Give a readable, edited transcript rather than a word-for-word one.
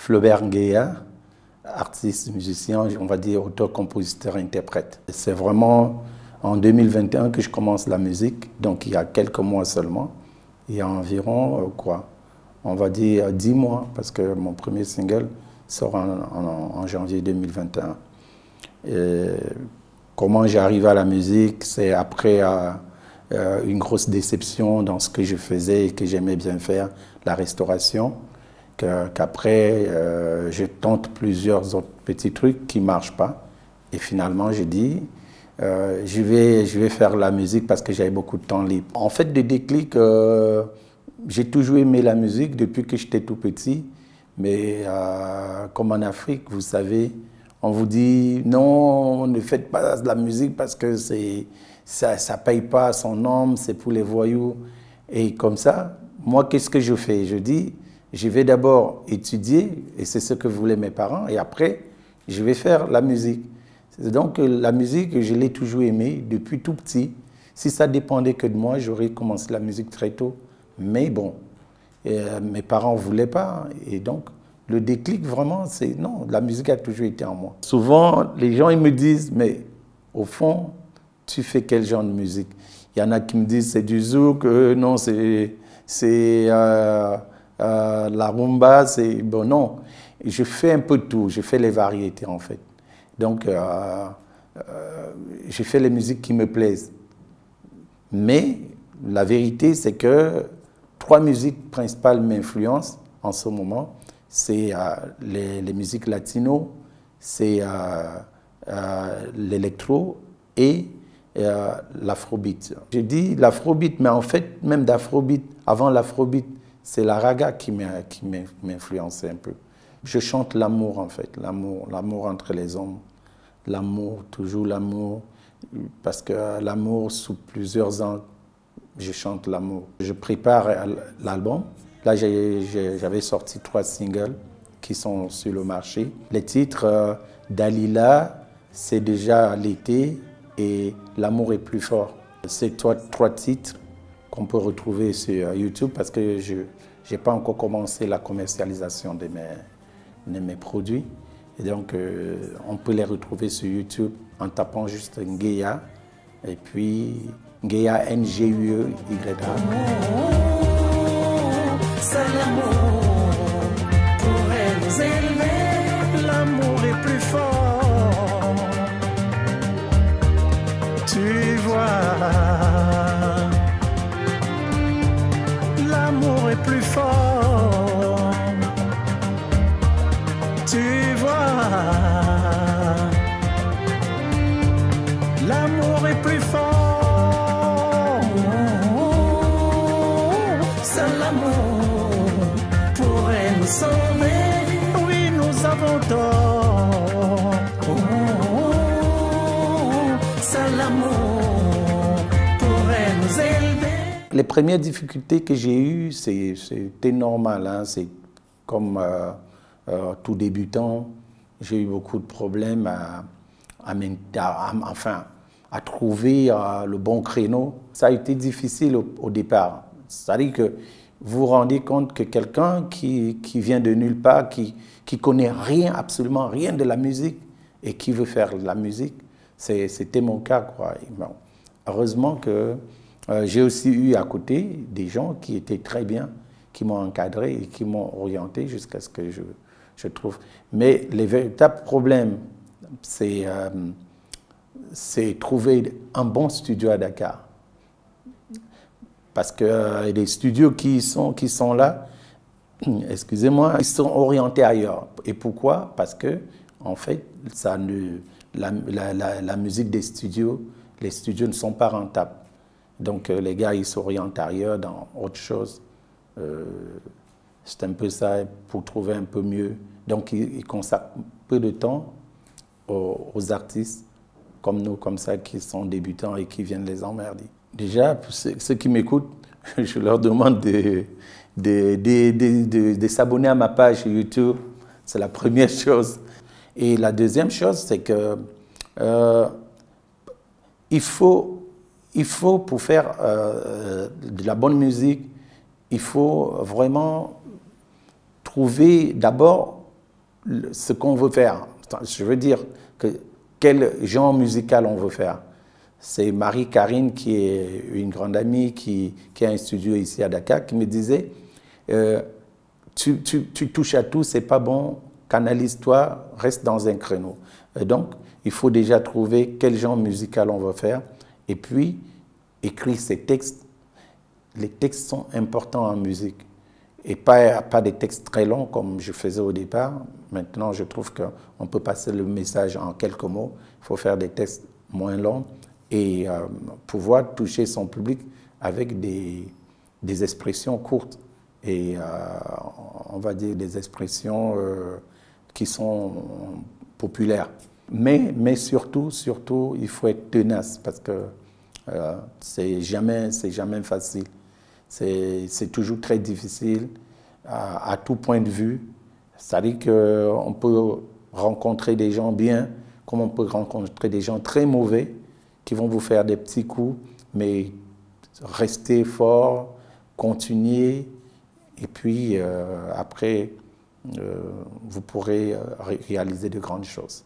Flaubert Nguéa, artiste, musicien, on va dire auteur, compositeur, interprète. C'est vraiment en 2021 que je commence la musique, donc il y a quelques mois seulement. Il y a environ, on va dire 10 mois, parce que mon premier single sort en janvier 2021. Et comment j'ai arrivé à la musique, c'est après une grosse déception dans ce que je faisais et que j'aimais bien faire, la restauration, qu'après je tente plusieurs autres petits trucs qui ne marchent pas. Et finalement, j'ai dit, je vais faire la musique parce que j'avais beaucoup de temps libre. En fait, des déclics, j'ai toujours aimé la musique depuis que j'étais tout petit. Mais comme en Afrique, vous savez, on vous dit non, ne faites pas de la musique parce que ça ne paye pas son nom, c'est pour les voyous. Et comme ça, moi, qu'est-ce que je fais? Je dis, je vais d'abord étudier, et c'est ce que voulaient mes parents, et après, je vais faire la musique. Donc la musique, je l'ai toujours aimée depuis tout petit. Si ça dépendait que de moi, j'aurais commencé la musique très tôt. Mais bon, mes parents ne voulaient pas. Et donc, le déclic, vraiment, c'est non, la musique a toujours été en moi. Souvent, les gens ils me disent, mais au fond, tu fais quel genre de musique? Il y en a qui me disent, c'est du zouk, non, c'est la rumba, c'est... Bon, non, je fais un peu de tout, je fais les variétés, en fait. Donc, je fais les musiques qui me plaisent. Mais la vérité, c'est que 3 musiques principales m'influencent en ce moment. C'est les musiques latino, c'est l'électro et l'afrobeat. Je dis l'afrobeat, mais en fait, même d'afrobeat, avant l'afrobeat, c'est la raga qui m'influençait un peu. Je chante l'amour, en fait, l'amour entre les hommes. L'amour, toujours l'amour, parce que l'amour, sous plusieurs angles, je chante l'amour. Je prépare l'album. Là, j'avais sorti 3 singles qui sont sur le marché. Les titres Dalila, c'est déjà l'été et L'amour est plus fort. C'est 3 titres qu'on peut retrouver sur YouTube parce que je n'ai pas encore commencé la commercialisation de mes produits. Et donc, on peut les retrouver sur YouTube en tapant juste Nguéa et puis Nguéa, N-G-U-E-Y-A. C'est l'amour pourrait nous élever, l'amour est plus fort. Tu vois, l'amour est plus fort. Tu vois, l'amour est plus fort. C'est l'amour pourrait nous sauver. Oui, nous avons tort. C'est l'amour pourrait nous élever. Les premières difficultés que j'ai eues, c'était normal. Hein, c'est comme tout débutant, j'ai eu beaucoup de problèmes à trouver le bon créneau. Ça a été difficile au départ. C'est-à-dire que vous vous rendez compte que quelqu'un qui vient de nulle part, qui connaît rien, absolument rien de la musique et qui veut faire de la musique, c'était mon cas, quoi. Bon, heureusement que j'ai aussi eu à côté des gens qui étaient très bien, qui m'ont encadré et qui m'ont orienté jusqu'à ce que je trouve. Mais les véritables problèmes, c'est trouver un bon studio à Dakar. Parce que les studios qui sont là, excusez-moi, ils sont orientés ailleurs. Et pourquoi? Parce que, en fait, la musique des studios, les studios ne sont pas rentables. Donc les gars, ils s'orientent ailleurs dans autre chose. C'est un peu ça pour trouver un peu mieux. Donc ils consacrent peu de temps aux artistes comme nous, comme ça, qui sont débutants et qui viennent les emmerder. Déjà, pour ceux qui m'écoutent, je leur demande de s'abonner à ma page YouTube. C'est la première chose. Et la deuxième chose, c'est que il faut, pour faire de la bonne musique, il faut vraiment trouver d'abord ce qu'on veut faire. Je veux dire, quel genre musical on veut faire. C'est Marie-Karine, qui est une grande amie, qui a un studio ici à Dakar, qui me disait tu touches à tout, c'est pas bon, canalise-toi, reste dans un créneau. Et donc, il faut déjà trouver quel genre musical on veut faire, et puis écrire ses textes. Les textes sont importants en musique, et pas des textes très longs comme je faisais au départ. Maintenant, je trouve qu'on peut passer le message en quelques mots. Il faut faire des textes moins longs et pouvoir toucher son public avec des expressions courtes et on va dire des expressions qui sont populaires. Mais surtout, il faut être tenace parce que c'est jamais facile. C'est toujours très difficile à tout point de vue. C'est-à-dire qu'on peut rencontrer des gens bien, comme on peut rencontrer des gens très mauvais qui vont vous faire des petits coups, mais restez fort, continuez, et puis après, vous pourrez réaliser de grandes choses.